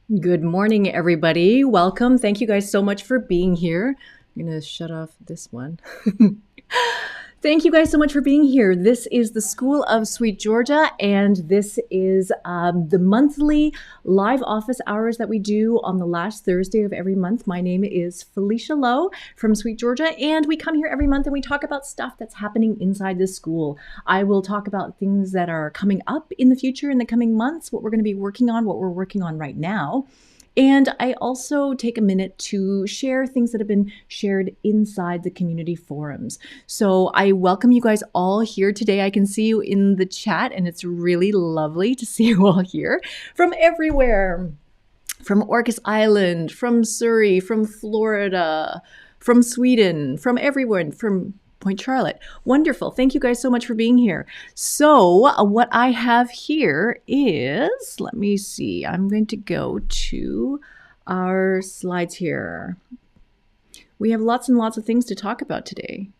Good morning, everybody. Welcome. Thank you guys so much for being here. I'm going to shut off this one. Thank you guys so much for being here. This is the School of Sweet Georgia, and this is the monthly live office hours that we do on the last Thursday of every month. My name is Felicia Lowe from Sweet Georgia, and we come here every month and we talk about stuff that's happening inside the school. I will talk about things that are coming up in the future, in the coming months, what we're going to be working on, what we're working on right now. And I also take a minute to share things that have been shared inside the community forums. So I welcome you guys all here today. I can see you in the chat, and it's really lovely to see you all here from everywhere. From Orcas Island, from Surrey, from Florida, from Sweden, from everywhere, from Point Charlotte. Wonderful. Thank you guys so much for being here. So what I have here is, let me see, I'm going to go to our slides here. We have lots and lots of things to talk about today.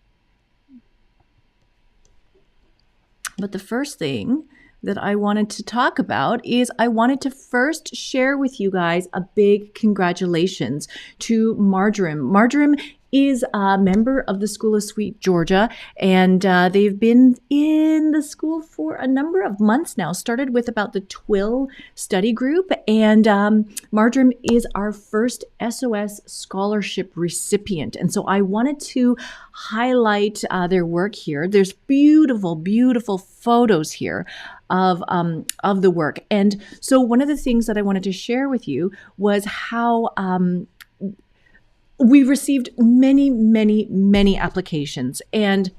But the first thing that I wanted to talk about is I wanted to first share with you guys a big congratulations to Marjorie. Marjorie is a member of the School of Sweet Georgia, and they've been in the school for a number of months now. Started with about the Twill study group, and Marjorie is our first SOS scholarship recipient. And so I wanted to highlight their work here. There's beautiful, beautiful photos here of the work. And so one of the things that I wanted to share with you was how we received many, many, many applications, and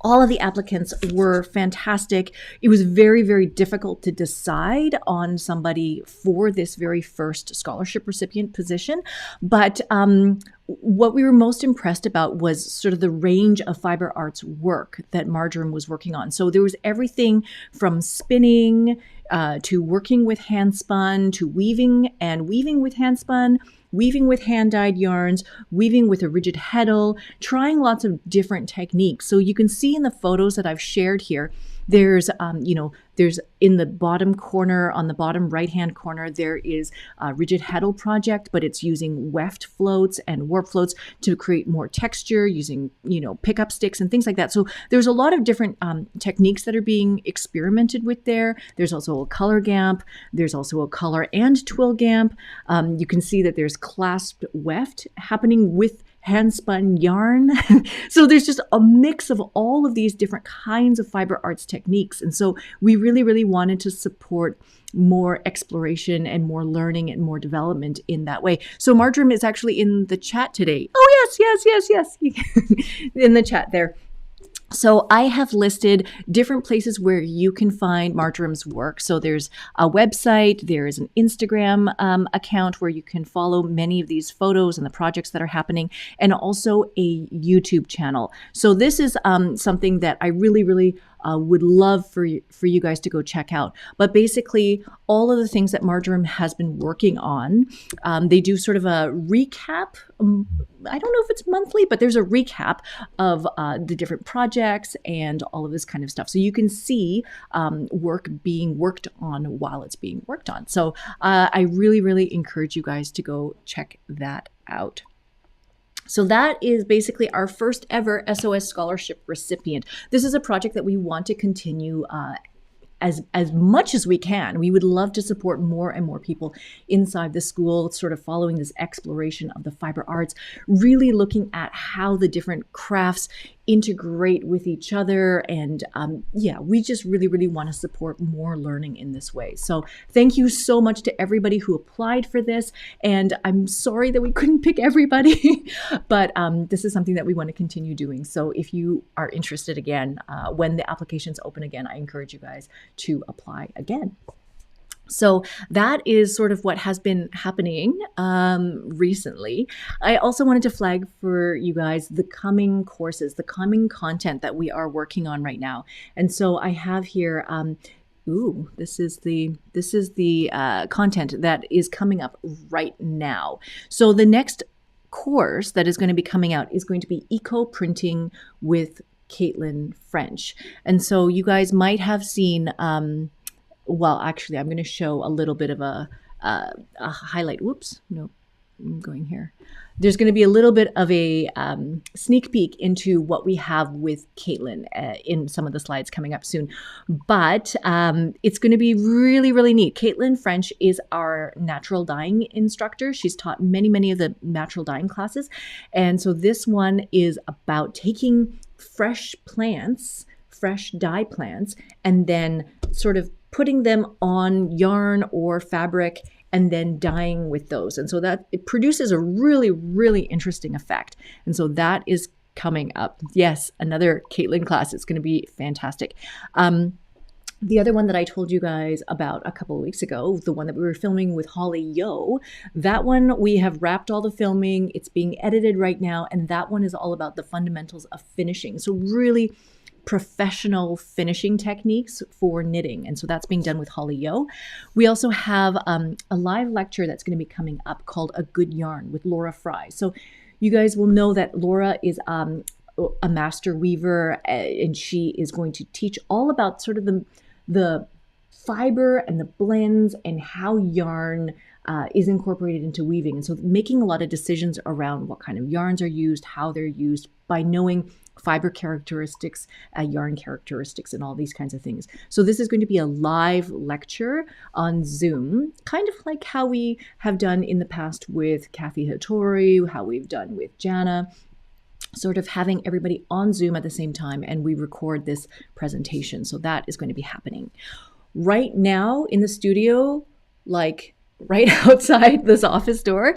all of the applicants were fantastic. It was very, very difficult to decide on somebody for this very first scholarship recipient position. But what we were most impressed about was sort of the range of fiber arts work that Marjorie was working on. So there was everything from spinning to working with handspun, to weaving with handspun, weaving with hand-dyed yarns, weaving with a rigid heddle, trying lots of different techniques. So you can see in the photos that I've shared here, there's in the bottom corner, on the bottom right-hand corner, there is a rigid heddle project, but it's using weft floats and warp floats to create more texture, using, pickup sticks and things like that. So there's a lot of different techniques that are being experimented with there. There's also a color gamp. There's also a color and twill gamp. You can see that there's clasped weft happening with handspun yarn. So there's just a mix of all of these different kinds of fiber arts techniques. And so we really, really wanted to support more exploration and more learning and more development in that way. So Marjorie is actually in the chat today. Oh, yes. In the chat there. So I have listed different places where you can find Marjorie's work. So there's a website, there is an Instagram account where you can follow many of these photos and the projects that are happening, and also a YouTube channel. So this is something that I really, really would love for you guys to go check out. But basically, all of the things that Marjorie has been working on, they do sort of a recap. I don't know if it's monthly, but there's a recap of the different projects and all of this kind of stuff. So you can see work being worked on while it's being worked on. So I really, really encourage you guys to go check that out. So that is basically our first ever SOS scholarship recipient. This is a project that we want to continue as much as we can. We would love to support more and more people inside the school, sort of following this exploration of the fiber arts, really looking at how the different crafts integrate with each other. And we just really, really want to support more learning in this way. So thank you so much to everybody who applied for this. And I'm sorry that we couldn't pick everybody, but this is something that we want to continue doing. So if you are interested again, when the applications open again, I encourage you guys to apply again. So that is sort of what has been happening recently. I also wanted to flag for you guys the coming courses, the coming content that we are working on right now. And so I have here, this is the content that is coming up right now. So the next course that is going to be coming out is going to be Eco Printing with Caitlin French. And so you guys might have seen, well, actually, I'm going to show a little bit of a a highlight. Whoops, no, I'm going here. There's going to be a little bit of a sneak peek into what we have with Caitlin in some of the slides coming up soon. But it's going to be really, really neat. Caitlin French is our natural dyeing instructor. She's taught many, many of the natural dyeing classes. And so this one is about taking fresh plants, fresh dye plants, and then sort of putting them on yarn or fabric and then dyeing with those. And so that it produces a really, really interesting effect. And so that is coming up. Yes, another Caitlin class. It's going to be fantastic. The other one that I told you guys about a couple of weeks ago, the one that we were filming with Holly Yo, that one we have wrapped all the filming. It's being edited right now. And that one is all about the fundamentals of finishing. So really professional finishing techniques for knitting. And so that's being done with Holly Yo. We also have a live lecture that's going to be coming up called A Good Yarn with Laura Fry. So you guys will know that Laura is a master weaver, and she is going to teach all about sort of the fiber and the blends and how yarn is incorporated into weaving. And so making a lot of decisions around what kind of yarns are used, how they're used, by knowing fiber characteristics, yarn characteristics, and all these kinds of things. So this is going to be a live lecture on Zoom, kind of like how we have done in the past with Kathy Hattori, how we've done with Jana, sort of having everybody on Zoom at the same time, and we record this presentation. So that is going to be happening. Right now in the studio, like right outside this office door,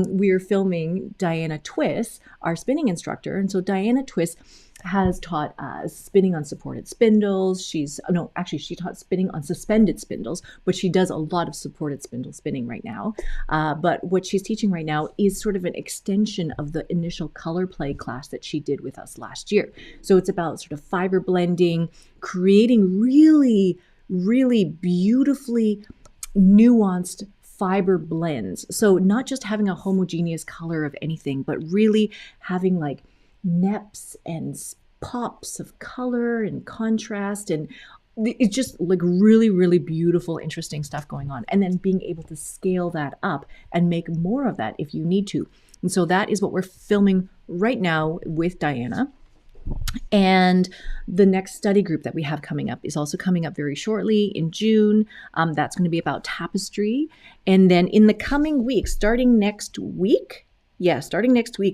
we are filming Diana Twiss, our spinning instructor. And so Diana Twiss has taught spinning on supported spindles. She taught spinning on suspended spindles, but she does a lot of supported spindle spinning right now. But what she's teaching right now is sort of an extension of the initial color play class that she did with us last year. So it's about sort of fiber blending, creating really, really beautifully nuanced fiber blends. So not just having a homogeneous color of anything, but really having like neps and pops of color and contrast, and it's just like really, really beautiful, interesting stuff going on. And then being able to scale that up and make more of that if you need to. And so that is what we're filming right now with Diana. And the next study group that we have coming up is also coming up very shortly in June. That's going to be about Tapestry. And then in the coming weeks, starting next week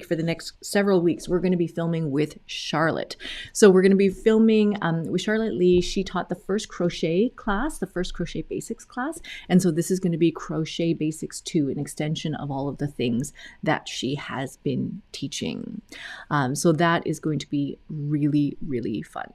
for the next several weeks, we're going to be filming with Charlotte. So we're going to be filming with Charlotte Lee. She taught the first crochet class, the first crochet basics class. And so this is going to be crochet basics 2, an extension of all of the things that she has been teaching. So that is going to be really, really fun.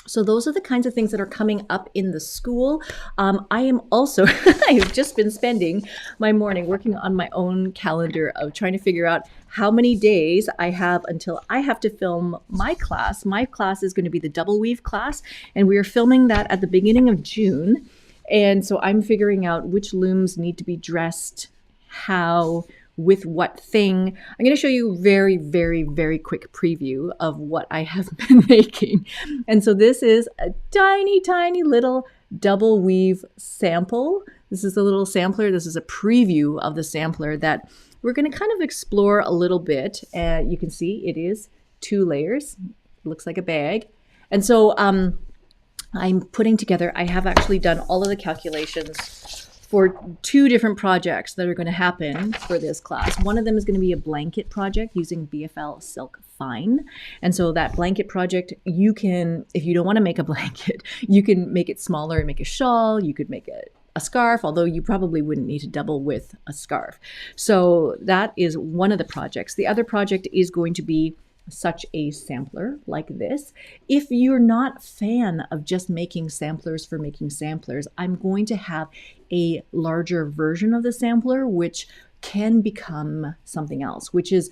So those are the kinds of things that are coming up in the school. I am also, I have just been spending my morning working on my own calendar of trying to figure out how many days I have until I have to film my class. My class is going to be the double weave class, and we are filming that at the beginning of June. And so I'm figuring out which looms need to be dressed, how, with what thing. I'm going to show you very, very, very quick preview of what I have been making. And so this is a tiny, tiny little double weave sample. This is a little sampler. This is a preview of the sampler that we're going to kind of explore a little bit. You can see it is 2 layers. It looks like a bag. And so I'm putting together, I have actually done all of the calculations for 2 different projects that are going to happen for this class. One of them is going to be a blanket project using BFL Silk Fine. And so that blanket project, you can, if you don't want to make a blanket, you can make it smaller and make a shawl. You could make a scarf, although you probably wouldn't need to double with a scarf. So that is one of the projects. The other project is going to be such a sampler like this. If you're not a fan of just making samplers for making samplers, I'm going to have a larger version of the sampler, which can become something else, which is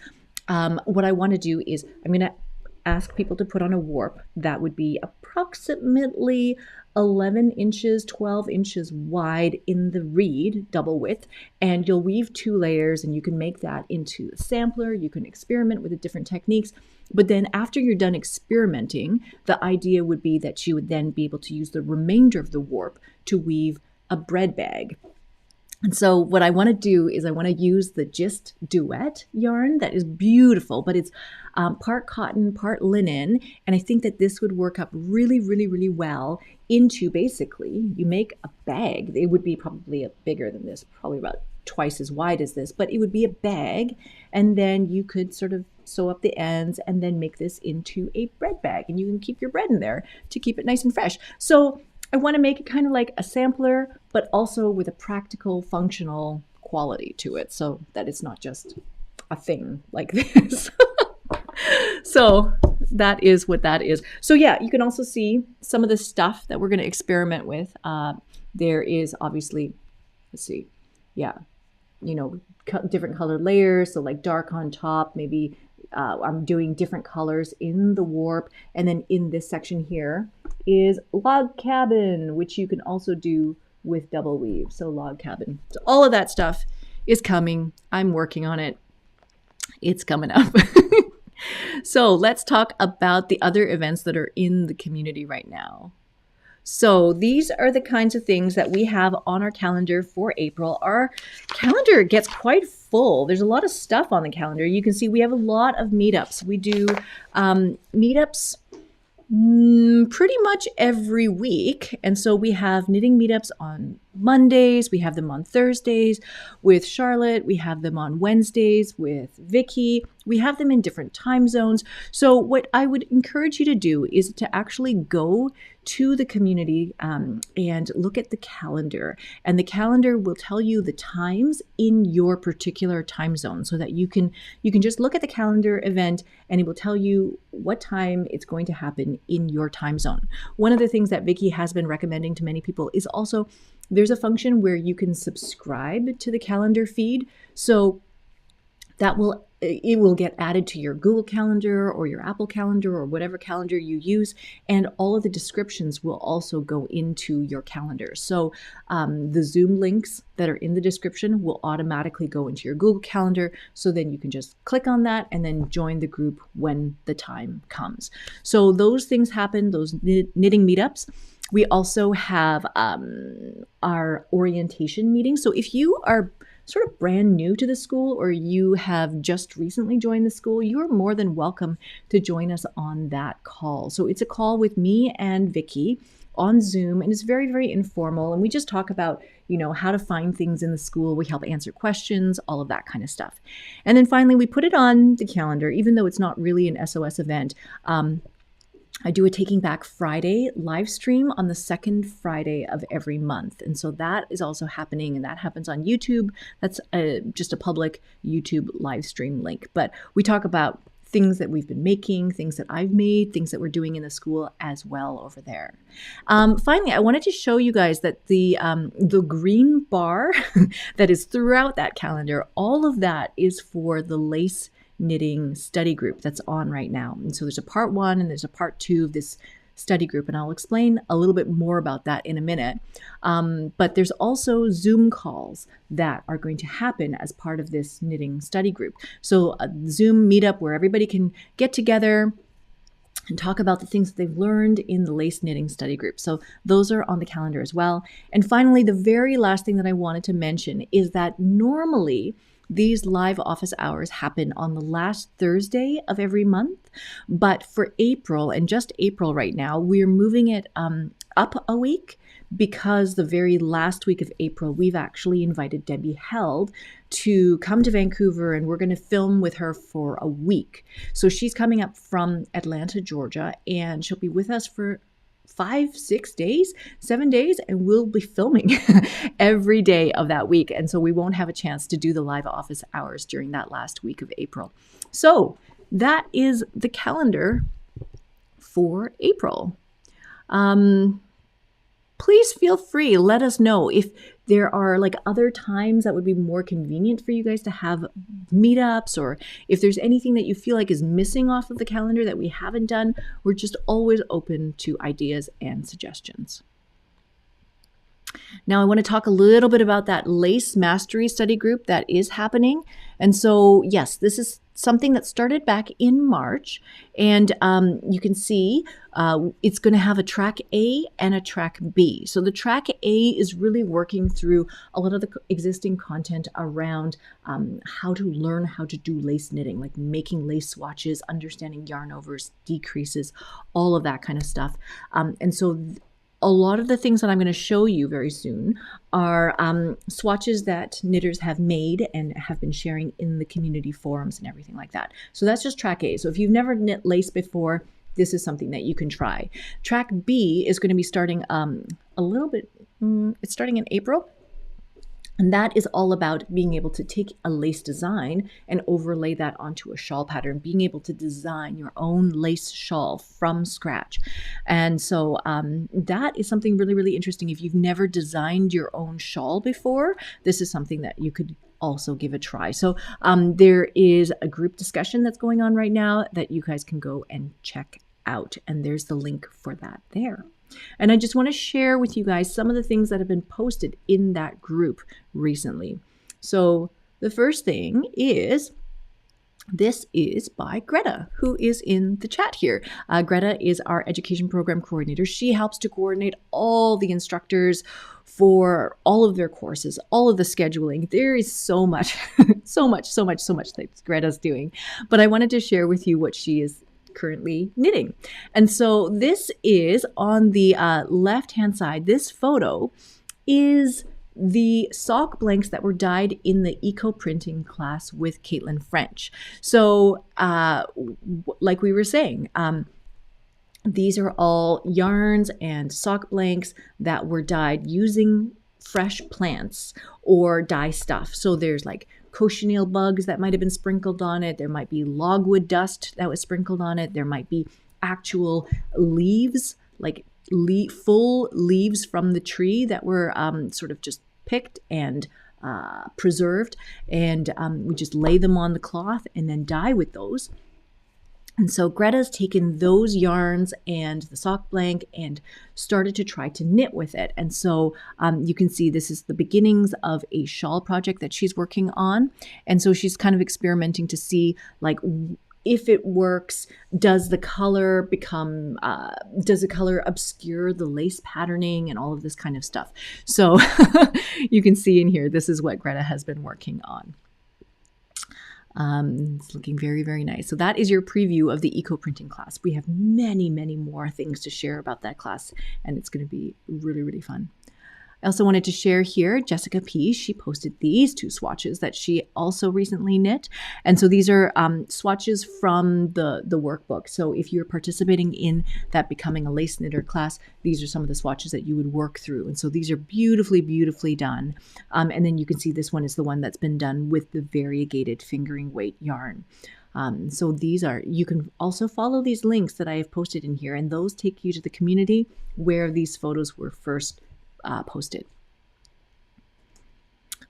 what I want to do is I'm going to ask people to put on a warp that would be approximately 11 inches, 12 inches wide in the reed, double width, and you'll weave 2 layers and you can make that into a sampler. You can experiment with the different techniques. But then after you're done experimenting, the idea would be that you would then be able to use the remainder of the warp to weave a bread bag. And so what I want to do is I want to use the Just Duet yarn that is beautiful, but it's part cotton, part linen. And I think that this would work up really, really, really well into, basically, you make a bag. It would be probably bigger than this, probably about twice as wide as this, but it would be a bag. And then you could sort of sew up the ends and then make this into a bread bag. And you can keep your bread in there to keep it nice and fresh. So I want to make it kind of like a sampler, but also with a practical, functional quality to it, so that it's not just a thing like this. So that is what that is. So yeah, you can also see some of the stuff that we're going to experiment with. There is obviously, let's see, yeah, you know, different colored layers. So like dark on top, maybe I'm doing different colors in the warp. And then in this section here is log cabin, which you can also do with double weave. So log cabin. So all of that stuff is coming. I'm working on it. It's coming up. So let's talk about the other events that are in the community right now. So these are the kinds of things that we have on our calendar for April. Our calendar gets quite full. There's a lot of stuff on the calendar. You can see we have a lot of meetups. We do meetups pretty much every week. And so we have knitting meetups on Mondays. We have them on Thursdays with Charlotte. We have them on Wednesdays with Vicky. We have them in different time zones. So what I would encourage you to do is to actually go to the community and look at the calendar. And the calendar will tell you the times in your particular time zone, so that you can just look at the calendar event and it will tell you what time it's going to happen in your time zone. One of the things that Vicky has been recommending to many people is also there's a function where you can subscribe to the calendar feed. So it will get added to your Google Calendar or your Apple Calendar or whatever calendar you use, and all of the descriptions will also go into your calendar. So the Zoom links that are in the description will automatically go into your Google Calendar, so then you can just click on that and then join the group when the time comes. So those things happen, those knitting meetups. We also have our orientation meetings. So if you are sort of brand new to the school, or you have just recently joined the school, you're more than welcome to join us on that call. So it's a call with me and Vicky on Zoom, and it's very, very informal. And we just talk about, how to find things in the school. We help answer questions, all of that kind of stuff. And then finally, we put it on the calendar, even though it's not really an SOS event. I do a Taking Back Friday live stream on the second Friday of every month. And so that is also happening, and that happens on YouTube. That's just a public YouTube live stream link. But we talk about things that we've been making, things that I've made, things that we're doing in the school as well over there. Finally, I wanted to show you guys that the green bar that is throughout that calendar, all of that is for the lace knitting study group that's on right now. And so there's a part 1 and there's a part 2 of this study group, and I'll explain a little bit more about that in a minute. But there's also Zoom calls that are going to happen as part of this knitting study group. So a Zoom meetup where everybody can get together and talk about the things that they've learned in the lace knitting study group. So those are on the calendar as well. And finally, the very last thing that I wanted to mention is that normally these live office hours happen on the last Thursday of every month. But for April, and just April right now, we're moving it up a week, because the very last week of April, we've actually invited Debbie Held to come to Vancouver, and we're going to film with her for a week. So she's coming up from Atlanta, Georgia, and she'll be with us for 5, 6 days, 7 days, and we'll be filming every day of that week. And so we won't have a chance to do the live office hours during that last week of April. So that is the calendar for April. Please feel free. Let us know if there are other times that would be more convenient for you guys to have meetups, or if there's anything that you feel like is missing off of the calendar that we haven't done. We're just always open to ideas and suggestions. Now, I want to talk a little bit about that lace mastery study group that is happening. And so, yes, this is something that started back in March. And you can see it's going to have a track A and a track B. So the track A is really working through a lot of the existing content around how to learn how to do lace knitting, like making lace swatches, understanding yarn overs, decreases, all of that kind of stuff. And so a lot of the things that I'm going to show you very soon are swatches that knitters have made and have been sharing in the community forums and everything like that. So that's just track A. So if you've never knit lace before, this is something that you can try. Track B is going to be starting a little bit, it's starting in April. And that is all about being able to take a lace design and overlay that onto a shawl pattern, being able to design your own lace shawl from scratch. And so that is something really, really interesting. If you've never designed your own shawl before, this is something that you could also give a try. So there is a group discussion that's going on right now that you guys can go and check out. And there's the link for that there. And I just want to share with you guys some of the things that have been posted in that group recently. So the first thing is, this is by Greta, who is in the chat here. Greta is our education program coordinator. She helps to coordinate all the instructors for all of their courses, all of the scheduling. There is so much, so much that Greta's doing. But I wanted to share with you what she is currently knitting. And so this is on the left-hand side. This photo is the sock blanks that were dyed in the eco printing class with Caitlin French. So like we were saying, these are all yarns and sock blanks that were dyed using fresh plants or dye stuff. So there's like cochineal bugs that might have been sprinkled on it. There might be logwood dust that was sprinkled on it. There might be actual leaves, like full leaves from the tree that were sort of just picked and preserved. And we just lay them on the cloth and then dye with those. And so Greta's taken those yarns and the sock blank and started to try to knit with it. And so you can see this is the beginnings of a shawl project that she's working on. And so she's kind of experimenting to see, like, if it works, does the color become, does the color obscure the lace patterning and all of this kind of stuff. So you can see in here, this is what Greta has been working on. It's looking very, very nice. So that is your preview of the eco printing class. We have many, many more things to share about that class, and it's going to be really, really fun. I also wanted to share here, Jessica P., she posted these two swatches that she also recently knit. And so these are swatches from the workbook. So if you're participating in that Becoming a Lace Knitter class, these are some of the swatches that you would work through. And so these are beautifully, beautifully done. And then you can see this one is the one that's been done with the variegated fingering weight yarn. So these are, you can also follow these links that I have posted in here, and those take you to the community where these photos were first posted.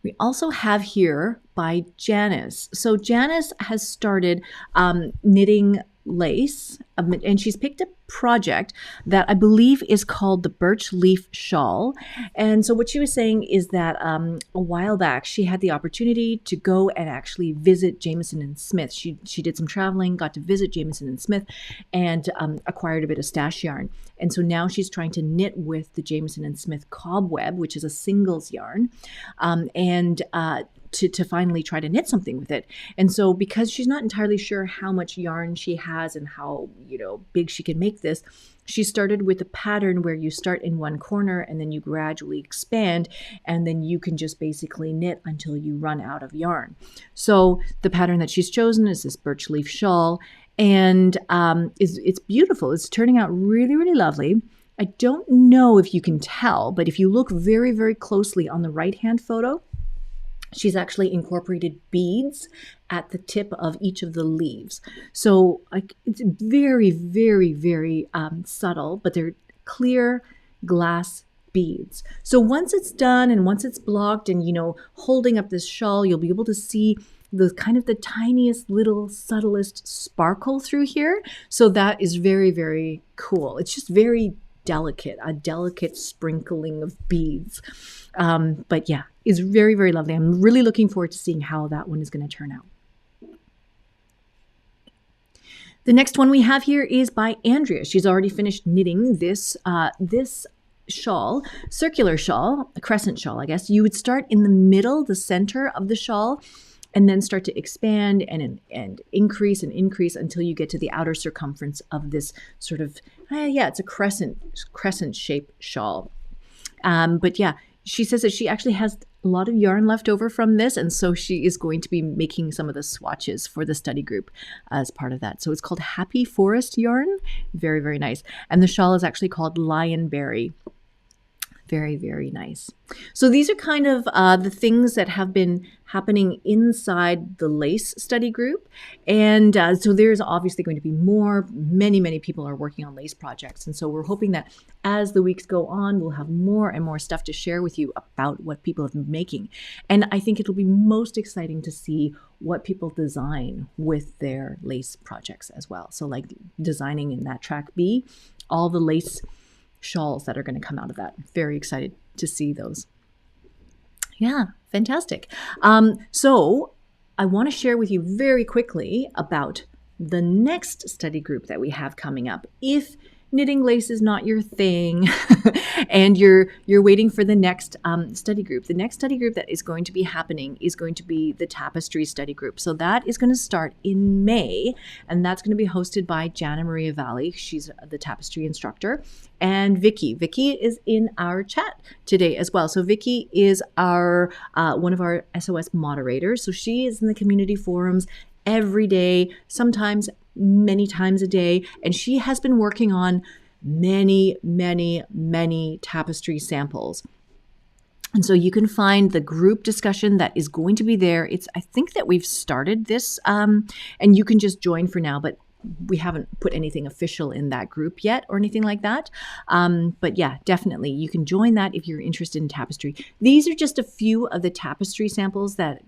We also have here by Janice. So Janice has started knitting lace, and she's picked a project that I believe is called the Birch Leaf Shawl. And so what she was saying is that a while back she had the opportunity to go and actually visit Jamieson and Smith. She did some traveling, got to visit Jamieson and Smith, and acquired a bit of stash yarn. And so now she's trying to knit with the Jamieson and Smith Cobweb, which is a singles yarn, to finally try to knit something with it. And so because she's not entirely sure how much yarn she has and how, big she can make this, she started with a pattern where you start in one corner and then you gradually expand, and then you can just basically knit until you run out of yarn. So the pattern that she's chosen is this birch leaf shawl, and it's beautiful. It's turning out really, really lovely. I don't know if you can tell, but if you look very, very closely on the right-hand photo, she's actually incorporated beads at the tip of each of the leaves. So it's very, very, very subtle, but they're clear glass beads. So once it's done and once it's blocked and, holding up this shawl, you'll be able to see the kind of the tiniest little subtlest sparkle through here. So that is very, very cool. It's just very a delicate sprinkling of beads. But yeah, it's very, very lovely. I'm really looking forward to seeing how that one is going to turn out. The next one we have here is by Andrea. She's already finished knitting this shawl, circular shawl, a crescent shawl, I guess. You would start in the middle, the center of the shawl, and then start to expand and increase and increase until you get to the outer circumference of this sort of, it's a crescent shaped shawl. But yeah, she says that she actually has a lot of yarn left over from this, and so she is going to be making some of the swatches for the study group as part of that. So it's called Happy Forest Yarn. Very, very nice. And the shawl is actually called Lionberry. Very, very nice. So these are kind of the things that have been happening inside the lace study group. And so there's obviously going to be more. Many, many people are working on lace projects. And so we're hoping that as the weeks go on, we'll have more and more stuff to share with you about what people have been making. And I think it'll be most exciting to see what people design with their lace projects as well. So like designing in that track B, all the lace shawls that are going to come out of that. Very excited to see those. Yeah, fantastic. So I want to share with you very quickly about the next study group that we have coming up. If knitting lace is not your thing and you're waiting for the next study group, the next study group that is going to be happening is going to be the Tapestry study group. So that is going to start in May, and that's going to be hosted by Jana Maria Valley. She's the Tapestry instructor, and Vicky. Vicky is in our chat today as well. So Vicky is our one of our SOS moderators. So she is in the community forums every day, sometimes many times a day, and she has been working on many, many, many tapestry samples. And so you can find the group discussion that is going to be there. I think that we've started this, and you can just join for now, but we haven't put anything official in that group yet or anything like that. But yeah, definitely you can join that if you're interested in tapestry. These are just a few of the tapestry samples that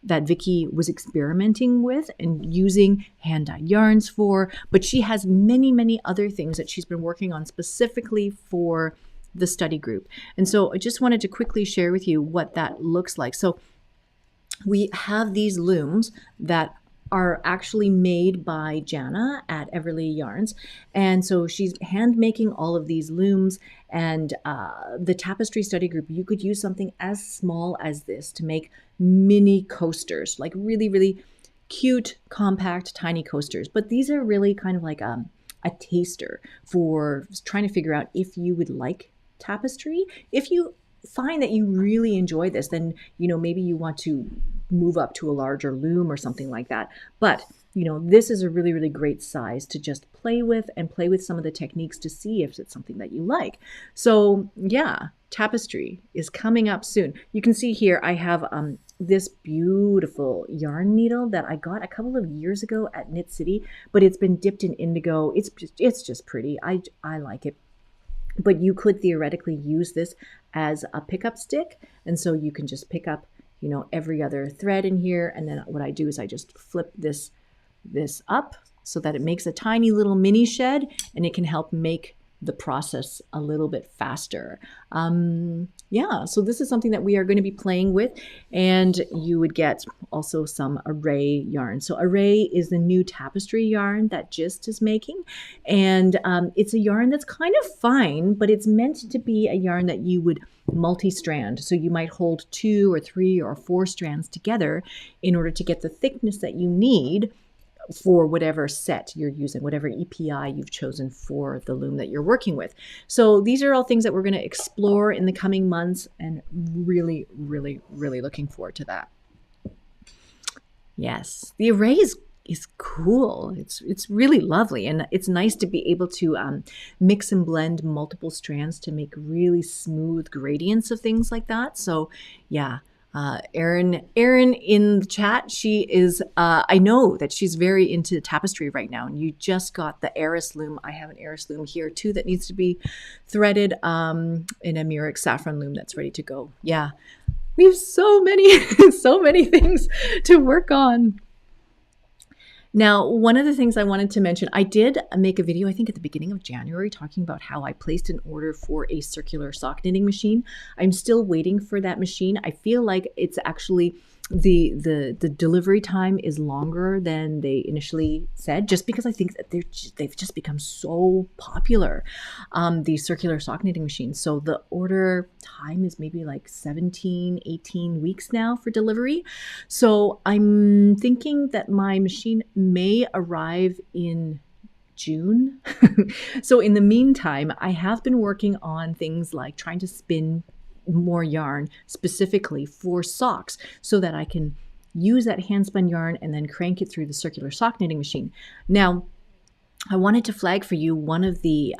Vicky was experimenting with and using hand-dyed yarns for, but she has many, many other things that she's been working on specifically for the study group. And so I just wanted to quickly share with you what that looks like. So we have these looms that are actually made by Jana at Everly Yarns. And so she's hand making all of these looms, and the Tapestry study group, you could use something as small as this to make mini coasters, like really, really cute, compact, tiny coasters. But these are really kind of like a taster for trying to figure out if you would like tapestry. If you find that you really enjoy this, then, maybe you want to move up to a larger loom or something like that. But, this is a really, really great size to just play with and play with some of the techniques to see if it's something that you like. So yeah, tapestry is coming up soon. You can see here I have this beautiful yarn needle that I got a couple of years ago at Knit City, but it's been dipped in indigo. It's just pretty. I like it. But you could theoretically use this as a pickup stick. And so you can just pick up, every other thread in here. And then what I do is I just flip this up so that it makes a tiny little mini shed, and it can help make the process a little bit faster. So this is something that we are going to be playing with, and you would get also some array yarn. So array is the new tapestry yarn that Gist is making, and it's a yarn that's kind of fine, but it's meant to be a yarn that you would multi-strand. So you might hold 2 or 3 or 4 strands together in order to get the thickness that you need for whatever set you're using, whatever EPI you've chosen for the loom that you're working with. So these are all things that we're going to explore in the coming months, and really, really, really looking forward to that. Yes, the array is cool. It's really lovely, and it's nice to be able to mix and blend multiple strands to make really smooth gradients of things like that. So yeah. Erin in the chat, she is, I know that she's very into tapestry right now, and you just got the Eris loom. I have an Eris loom here too that needs to be threaded in a Murex saffron loom that's ready to go. Yeah, we have so many, so many things to work on. Now, one of the things I wanted to mention, I did make a video, I think at the beginning of January, talking about how I placed an order for a circular sock knitting machine. I'm still waiting for that machine. I feel like it's actually the delivery time is longer than they initially said, just because I think that they've just become so popular, these circular sock knitting machines. So the order time is maybe like 17, 18 weeks now for delivery. So I'm thinking that my machine may arrive in June. So in the meantime, I have been working on things like trying to spin more yarn specifically for socks so that I can use that hand spun yarn and then crank it through the circular sock knitting machine. Now, I wanted to flag for you one of the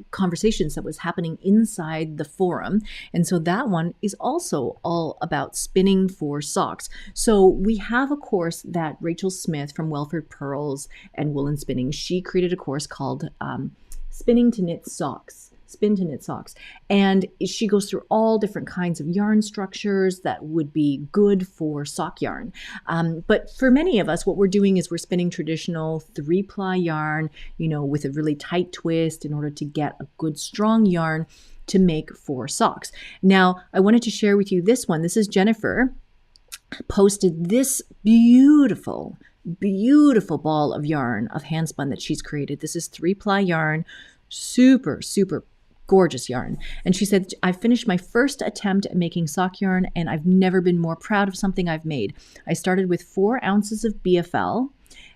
conversations that was happening inside the forum. And so that one is also all about spinning for socks. So we have a course that Rachel Smith from Welford Pearls and Woolen Spinning, she created a course called Spinning to Knit Socks. Spin to Knit Socks. And she goes through all different kinds of yarn structures that would be good for sock yarn. But for many of us, what we're doing is we're spinning traditional 3-ply yarn, with a really tight twist in order to get a good strong yarn to make for socks. Now, I wanted to share with you this one. This is Jennifer posted this beautiful ball of yarn of hand spun that she's created. This is 3-ply yarn, super gorgeous yarn. And she said, I finished my first attempt at making sock yarn and I've never been more proud of something I've made. I started with 4 ounces of BFL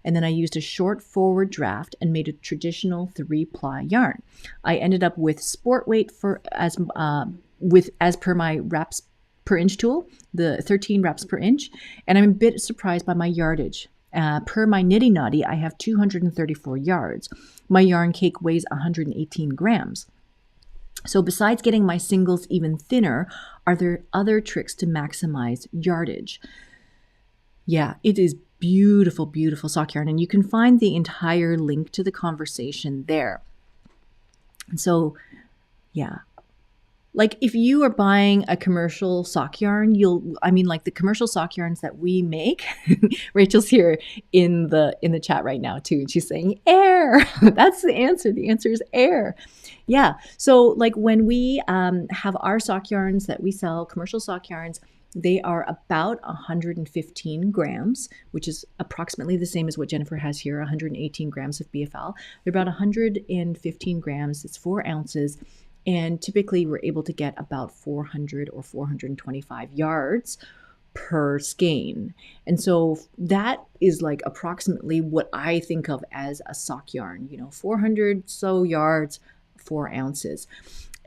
and then I used a short forward draft and made a traditional 3-ply yarn. I ended up with sport weight as per my wraps per inch tool, the 13 wraps per inch, and I'm a bit surprised by my yardage. Per my Nitty Noddy, I have 234 yards. My yarn cake weighs 118 grams. So besides getting my singles even thinner, are there other tricks to maximize yardage? Yeah, it is beautiful sock yarn, and you can find the entire link to the conversation there. And so, yeah. Like if you are buying a commercial sock yarn, like the commercial sock yarns that we make, Rachel's here in the chat right now too. And she's saying air. That's the answer. The answer is air. Yeah. So like when we have our sock yarns that we sell, commercial sock yarns, they are about 115 grams, which is approximately the same as what Jennifer has here, 118 grams of BFL. They're about 115 grams. It's 4 ounces. And typically we're able to get about 400 or 425 yards per skein. And so that is like approximately what I think of as a sock yarn, 400 so yards, 4 ounces.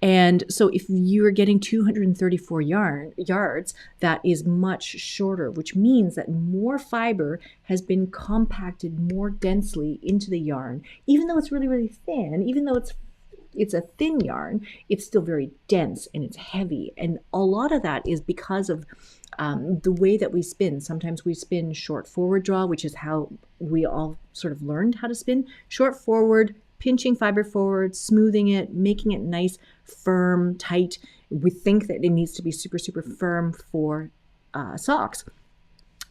And so if you're getting 234 yards, that is much shorter, which means that more fiber has been compacted more densely into the yarn. Even though it's really thin, even though it's a thin yarn, it's still very dense and it's heavy. And a lot of that is because of the way that we spin. Sometimes we spin short forward draw, which is how we all sort of learned how to spin. Short forward, pinching fiber forward, smoothing it, making it nice, firm, tight. We think that it needs to be super firm for socks.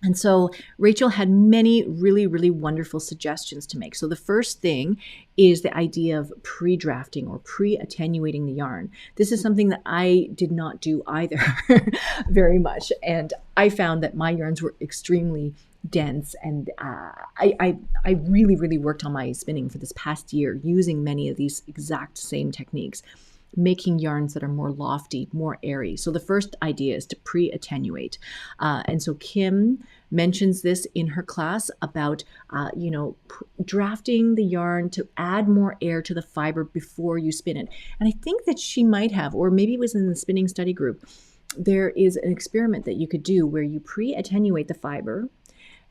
And so Rachel had many really wonderful suggestions to make. So the first thing is the idea of pre-drafting or pre-attenuating the yarn. This is something that I did not do either very much. And I found that my yarns were extremely dense. And I really worked on my spinning for this past year using many of these exact same techniques, making yarns that are more lofty, more airy. So the first idea is to pre-attenuate. And so Kim mentions this in her class about, drafting the yarn to add more air to the fiber before you spin it. And I think that she might have, or maybe it was in the spinning study group, there is an experiment that you could do where you pre-attenuate the fiber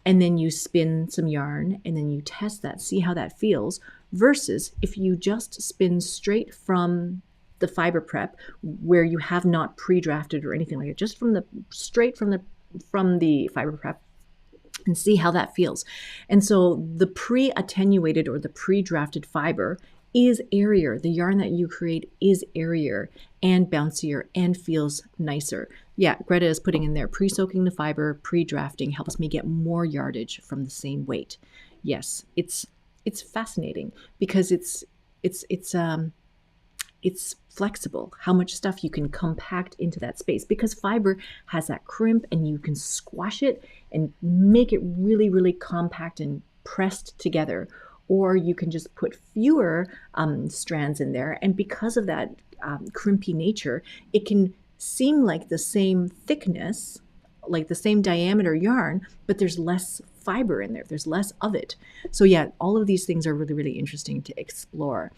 and then you spin some yarn and then you test that, see how that feels, versus if you just spin straight from the fiber prep where you have not pre-drafted or anything like it, just from the fiber prep, and see how that feels. And so the pre-attenuated or the pre-drafted fiber is airier. The yarn that you create is airier and bouncier and feels nicer. Yeah, Greta is putting in there, pre-soaking the fiber, pre-drafting helps me get more yardage from the same weight. yes, it's fascinating because it's flexible how much stuff you can compact into that space, because fiber has that crimp and you can squash it and make it really, really compact and pressed together. Or you can just put fewer strands in there. And because of that crimpy nature, it can seem like the same thickness, like the same diameter yarn, but there's less fiber in there. There's less of it. So yeah, all of these things are really, really interesting to explore.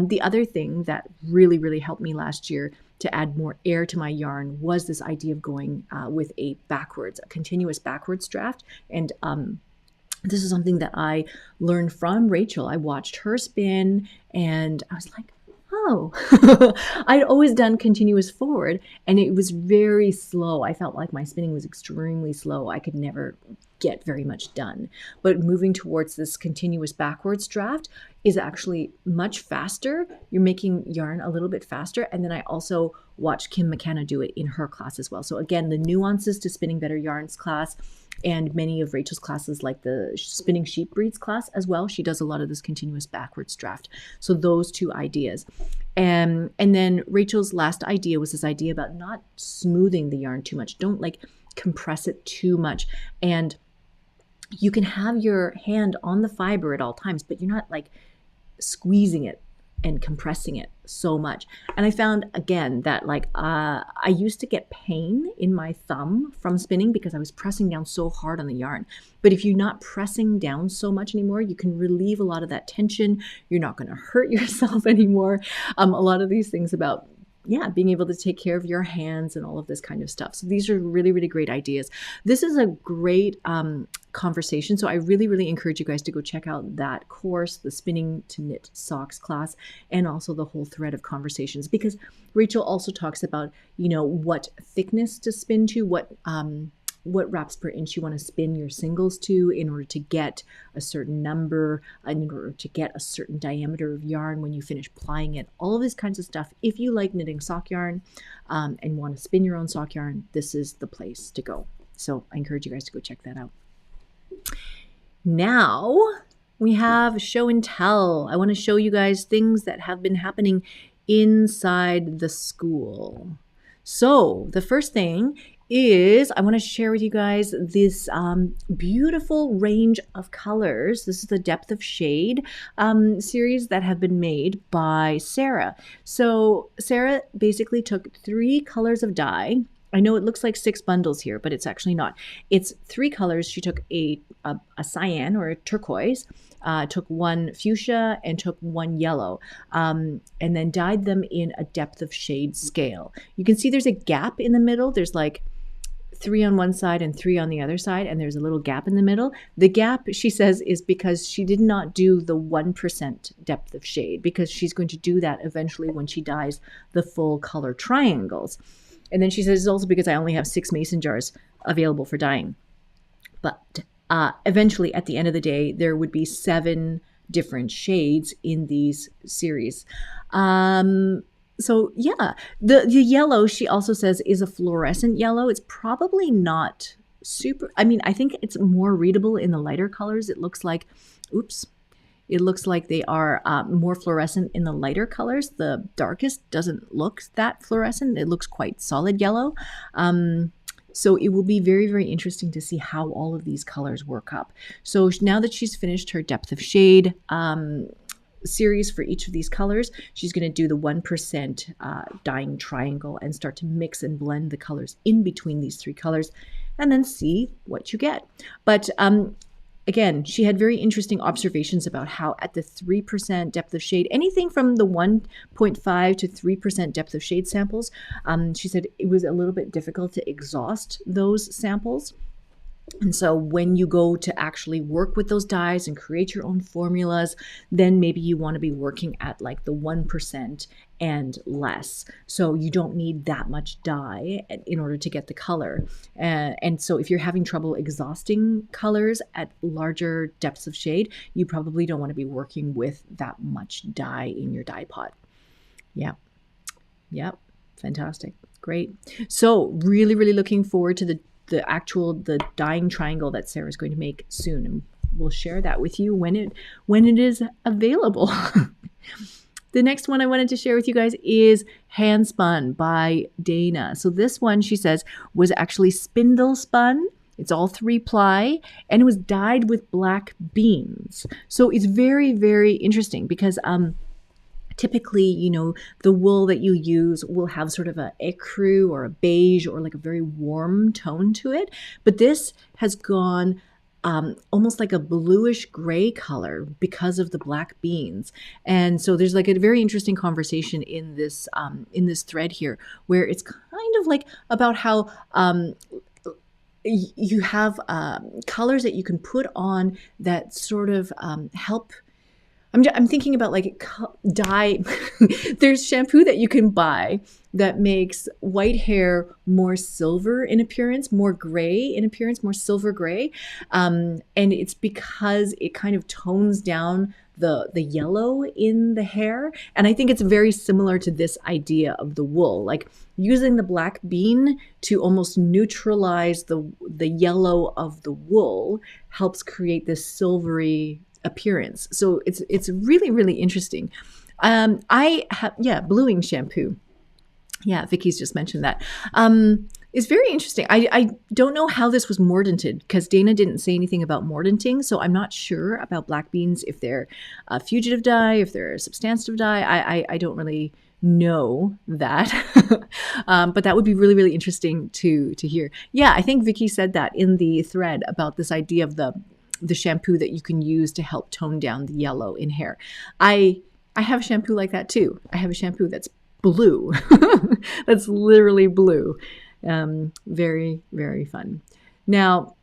The other thing that really, really helped me last year to add more air to my yarn was this idea of going with a continuous backwards draft. And this is something that I learned from Rachel. I watched her spin and I was like, oh, I'd always done continuous forward and it was very slow. I felt like my spinning was extremely slow. I could never get very much done. But moving towards this continuous backwards draft is actually much faster. You're making yarn a little bit faster. And then I also watched Kim McKenna do it in her class as well. So again, the nuances to Spinning Better Yarns class and many of Rachel's classes, like the Spinning Sheep Breeds class as well, she does a lot of this continuous backwards draft. So those two ideas. And then Rachel's last idea was this idea about not smoothing the yarn too much. Don't like compress it too much. And you can have your hand on the fiber at all times, but you're not like squeezing it and compressing it so much. And I found again that like I used to get pain in my thumb from spinning because I was pressing down so hard on the yarn. But if you're not pressing down so much anymore, you can relieve a lot of that tension. You're not going to hurt yourself anymore. A lot of these things about being able to take care of your hands and all of this kind of stuff. So these are really, really great ideas. This is a great conversation. So I really, really encourage you guys to go check out that course, the Spinning to Knit Socks class, and also the whole thread of conversations, because Rachel also talks about, what thickness to spin to, what wraps per inch you want to spin your singles to in order to get a certain number, in order to get a certain diameter of yarn when you finish plying it, all of this kinds of stuff. If you like knitting sock yarn and want to spin your own sock yarn, this is the place to go. So I encourage you guys to go check that out. Now we have show and tell. I want to show you guys things that have been happening inside the school. So the first thing is I want to share with you guys this beautiful range of colors. This is the Depth of Shade series that have been made by Sarah. So Sarah basically took 3 colors of dye. I know it looks like 6 bundles here, but it's actually not. It's 3 colors. She took a cyan or a turquoise, took 1 fuchsia, and took 1 yellow, and then dyed them in a depth of shade scale. You can see there's a gap in the middle. There's like 3 on one side and 3 on the other side, and there's a little gap in the middle. The gap, she says, is because she did not do the 1% depth of shade, because she's going to do that eventually when she dyes the full color triangles. And then she says it's also because I only have 6 mason jars available for dyeing. But eventually, at the end of the day, there would be 7 different shades in these series. So yeah, the yellow, she also says, is a fluorescent yellow. It's probably not super, I think it's more readable in the lighter colors. It looks like, it looks like they are more fluorescent in the lighter colors. The darkest doesn't look that fluorescent. It looks quite solid yellow. So it will be very, very interesting to see how all of these colors work up. So now that she's finished her depth of shade series for each of these colors, she's going to do the 1% dyeing triangle and start to mix and blend the colors in between these 3 colors and then see what you get. But again, she had very interesting observations about how at the 3% depth of shade, anything from the 1.5 to 3% depth of shade samples, she said it was a little bit difficult to exhaust those samples. And so when you go to actually work with those dyes and create your own formulas, then maybe you want to be working at like the 1% and less. So you don't need that much dye in order to get the color. And so if you're having trouble exhausting colors at larger depths of shade, you probably don't want to be working with that much dye in your dye pot. Yeah. Fantastic. Great. So really, really looking forward to the dyeing triangle that Sarah's going to make soon. And will share that with you when it is available. The next one I wanted to share with you guys is Hand Spun by Dana. So this one, she says, was actually spindle spun. It's all 3-ply, and it was dyed with black beans. So it's very, very interesting because typically, you know, the wool that you use will have sort of a ecru or a beige or like a very warm tone to it. But this has gone almost like a bluish gray color because of the black beans. And so there's like a very interesting conversation in this thread here, where it's kind of like about how you have colors that you can put on that sort of help. I'm thinking about like dye. There's shampoo that you can buy that makes white hair more silver in appearance, more gray in appearance, more silver gray. And it's because it kind of tones down the yellow in the hair. And I think it's very similar to this idea of the wool, like using the black bean to almost neutralize the yellow of the wool helps create this silvery appearance. So it's really, really interesting. I have, bluing shampoo. Yeah, Vicky's just mentioned that. It's very interesting. I don't know how this was mordanted because Dana didn't say anything about mordanting. So I'm not sure about black beans, if they're a fugitive dye, if they're a substantive dye. I don't really know that. But that would be really, really interesting to hear. Yeah, I think Vicky said that in the thread about this idea of the shampoo that you can use to help tone down the yellow in hair. I have a shampoo like that too. I have a shampoo that's blue. That's literally blue. Very, very fun. Now,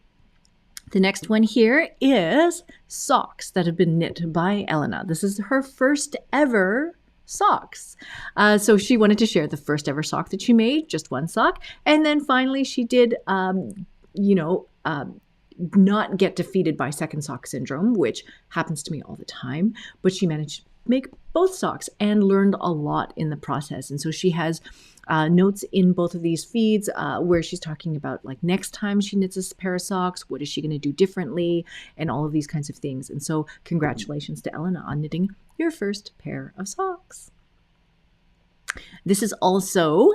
the next one here is socks that have been knit by Elena. This is her first ever socks. So she wanted to share the first ever sock that she made, just one sock. And then finally she did, not get defeated by second sock syndrome, which happens to me all the time, but she managed to make both socks and learned a lot in the process. And so she has notes in both of these feeds where she's talking about like next time she knits a pair of socks, what is she going to do differently, and all of these kinds of things. And so congratulations to Elena on knitting your first pair of socks. This is also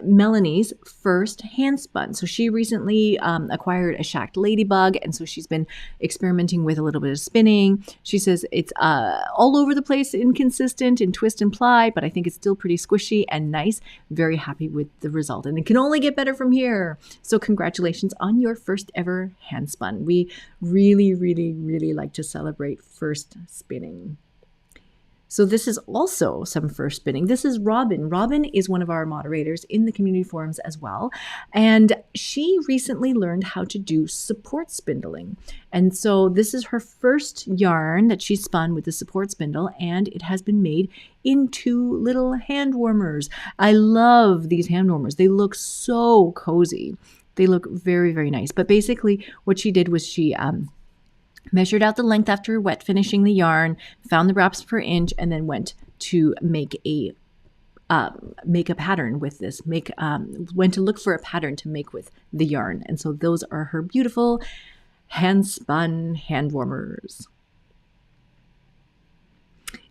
Melanie's first hand spun. So she recently acquired a shacked ladybug, and so she's been experimenting with a little bit of spinning. She says it's all over the place, inconsistent in twist and ply, but I think it's still pretty squishy and nice. Very happy with the result, and it can only get better from here. So congratulations on your first ever hand spun. We really, really, really like to celebrate first spinning. So this is also some first spinning. This is Robin. Robin is one of our moderators in the community forums as well. And she recently learned how to do support spindling. And so this is her first yarn that she spun with the support spindle, and it has been made into little hand warmers. I love these hand warmers. They look so cozy. They look very, very nice. But basically what she did was she measured out the length after wet finishing the yarn, found the wraps per inch, and then went to make a pattern with this. Went to look for a pattern to make with the yarn. And so those are her beautiful hand spun hand warmers.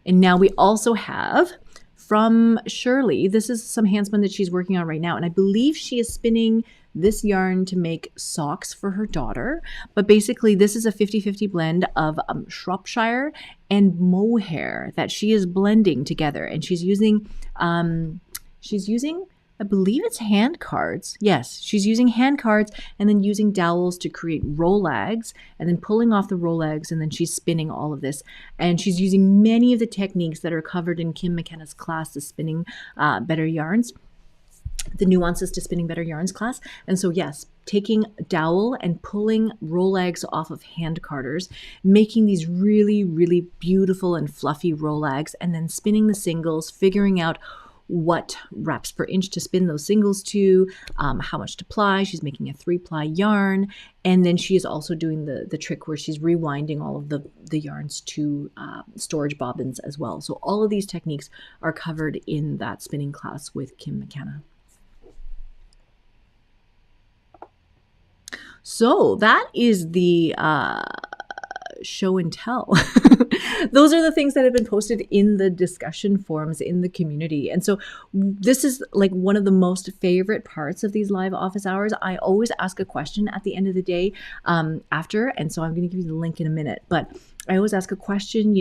And now we also have from Shirley, this is some hand spun that she's working on right now. And I believe she is spinning this yarn to make socks for her daughter. But basically this is a 50-50 blend of Shropshire and mohair that she is blending together. And she's using, I believe it's hand cards. Yes, she's using hand cards and then using dowels to create rollags and then pulling off the rollags, and then she's spinning all of this. And she's using many of the techniques that are covered in Kim McKenna's class, the Spinning Better Yarns, the Nuances to Spinning Better Yarns class. And so yes, taking dowel and pulling rollags off of hand carders, making these really, really beautiful and fluffy rollags, and then spinning the singles, figuring out what wraps per inch to spin those singles to, how much to ply. She's making a 3-ply yarn. And then she is also doing the trick where she's rewinding all of the yarns to storage bobbins as well. So all of these techniques are covered in that spinning class with Kim McKenna. So that is the show and tell. Those are the things that have been posted in the discussion forums in the community. And so this is like one of the most favorite parts of these live office hours. I always ask a question at the end of the day after. And so I'm going to give you the link in a minute. But I always ask a question,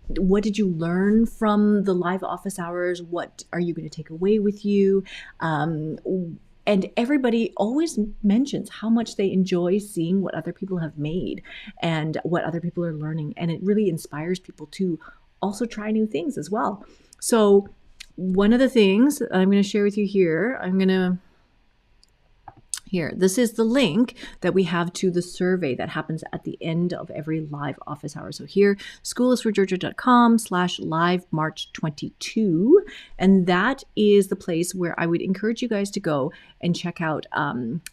what did you learn from the live office hours? What are you going to take away with you? And everybody always mentions how much they enjoy seeing what other people have made and what other people are learning. And it really inspires people to also try new things as well. So one of the things I'm going to share with you here, this is the link that we have to the survey that happens at the end of every live office hour. So here, schoolofsweetgeorgia.com/live March 22. And that is the place where I would encourage you guys to go and check out.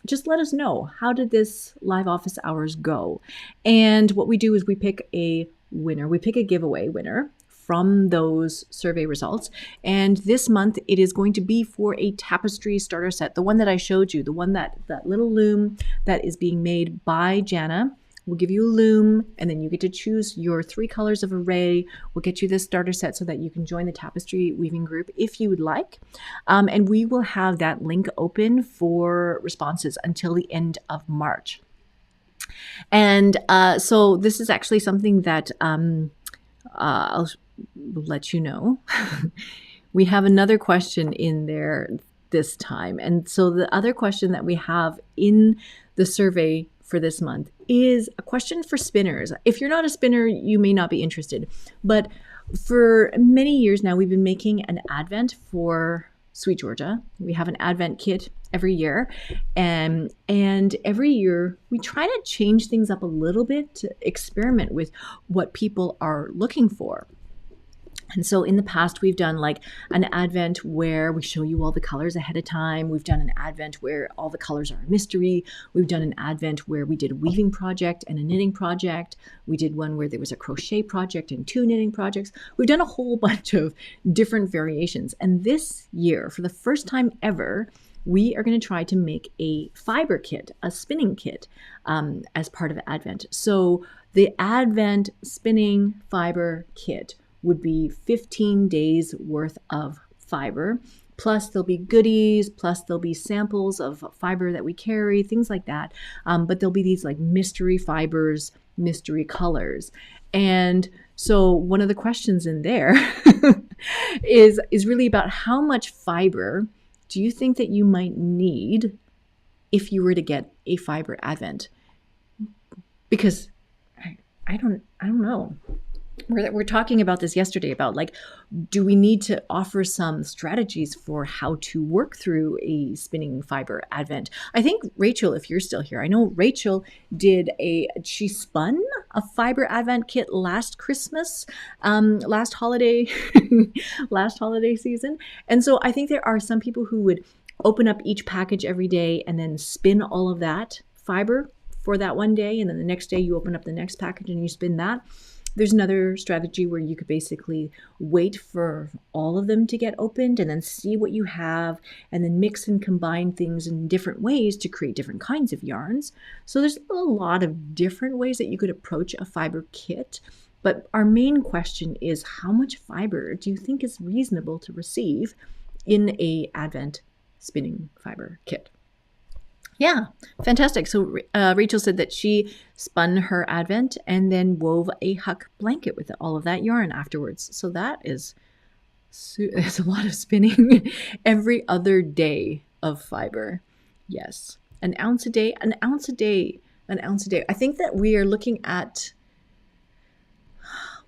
Just let us know, how did this live office hours go? And what we do is we pick a winner. We pick a giveaway winner from those survey results. And this month it is going to be for a Tapestry starter set, the one that I showed you, the one that little loom that is being made by Jana. We'll give you a loom, and then you get to choose your 3 colors of array. We'll get you this starter set so that you can join the Tapestry weaving group if you would like. And we will have that link open for responses until the end of March. And so this is actually something that I'll let you know. We have another question in there this time. And so the other question that we have in the survey for this month is a question for spinners. If you're not a spinner, you may not be interested. But for many years now, we've been making an advent for Sweet Georgia. We have an advent kit every year. And every year we try to change things up a little bit to experiment with what people are looking for. And so in the past, we've done like an advent where we show you all the colors ahead of time. We've done an advent where all the colors are a mystery. We've done an advent where we did a weaving project and a knitting project. We did one where there was a crochet project and 2 knitting projects. We've done a whole bunch of different variations. And this year, for the first time ever, we are going to try to make a fiber kit, a spinning kit, as part of Advent. So the Advent spinning fiber kit would be 15 days worth of fiber, plus there'll be goodies, plus there'll be samples of fiber that we carry, things like that. But there'll be these like mystery fibers, mystery colors. And so one of the questions in there is really about how much fiber do you think that you might need if you were to get a fiber advent? Because I don't know. We're talking about this yesterday about like, do we need to offer some strategies for how to work through a spinning fiber advent? I think Rachel, if you're still here, I know Rachel she spun a fiber advent kit last Christmas, last holiday season. And so I think there are some people who would open up each package every day and then spin all of that fiber for that one day. And then the next day you open up the next package and you spin that. There's another strategy where you could basically wait for all of them to get opened and then see what you have and then mix and combine things in different ways to create different kinds of yarns. So there's a lot of different ways that you could approach a fiber kit. But our main question is, how much fiber do you think is reasonable to receive in a Advent spinning fiber kit? Yeah, fantastic. So Rachel said that she spun her Advent and then wove a huck blanket with all of that yarn afterwards. So that is a lot of spinning every other day of fiber. Yes, an ounce a day. I think that we are looking at,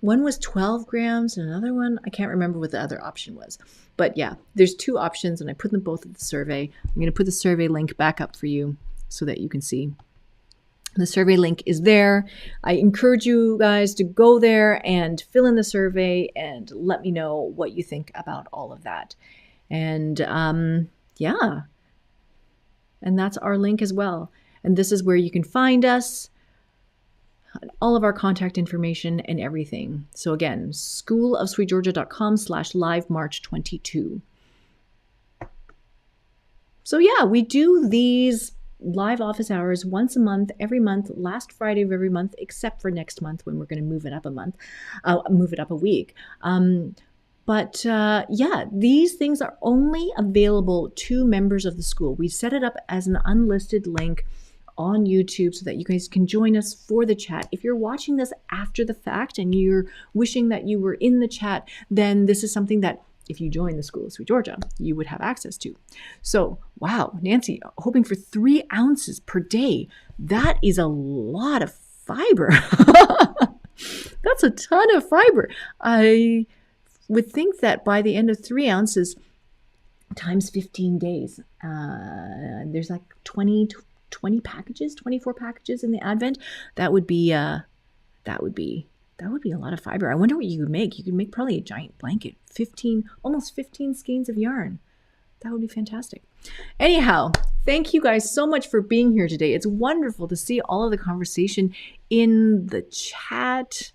one was 12 grams and another one, I can't remember what the other option was. But yeah, there's 2 options and I put them both in the survey. I'm going to put the survey link back up for you so that you can see. The survey link is there. I encourage you guys to go there and fill in the survey and let me know what you think about all of that. And yeah, and that's our link as well. And this is where you can find us, all of our contact information and everything. So again, schoolofsweetgeorgia.com/live March 22. So yeah, we do these live office hours once a month, every month, last Friday of every month, except for next month when we're going to move it up a month, move it up a week. But yeah, these things are only available to members of the school. We set it up as an unlisted link on YouTube so that you guys can join us for the chat. If you're watching this after the fact and you're wishing that you were in the chat, then this is something that if you join the School of Sweet Georgia, you would have access to. So, wow, Nancy, hoping for 3 ounces per day. That is a lot of fiber. That's a ton of fiber. I would think that by the end of 3 ounces times 15 days, there's like 20 packages, 24 packages in the Advent. That would be a lot of fiber. I wonder what you could make. You could make probably a giant blanket, almost 15 skeins of yarn. That would be fantastic. Anyhow, thank you guys so much for being here today. It's wonderful to see all of the conversation in the chat.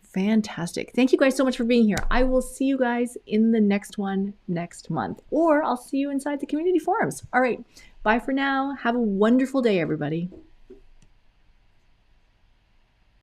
Fantastic. Thank you guys so much for being here. I will see you guys in the next one next month, or I'll see you inside the community forums. All right. Bye for now. Have a wonderful day, everybody.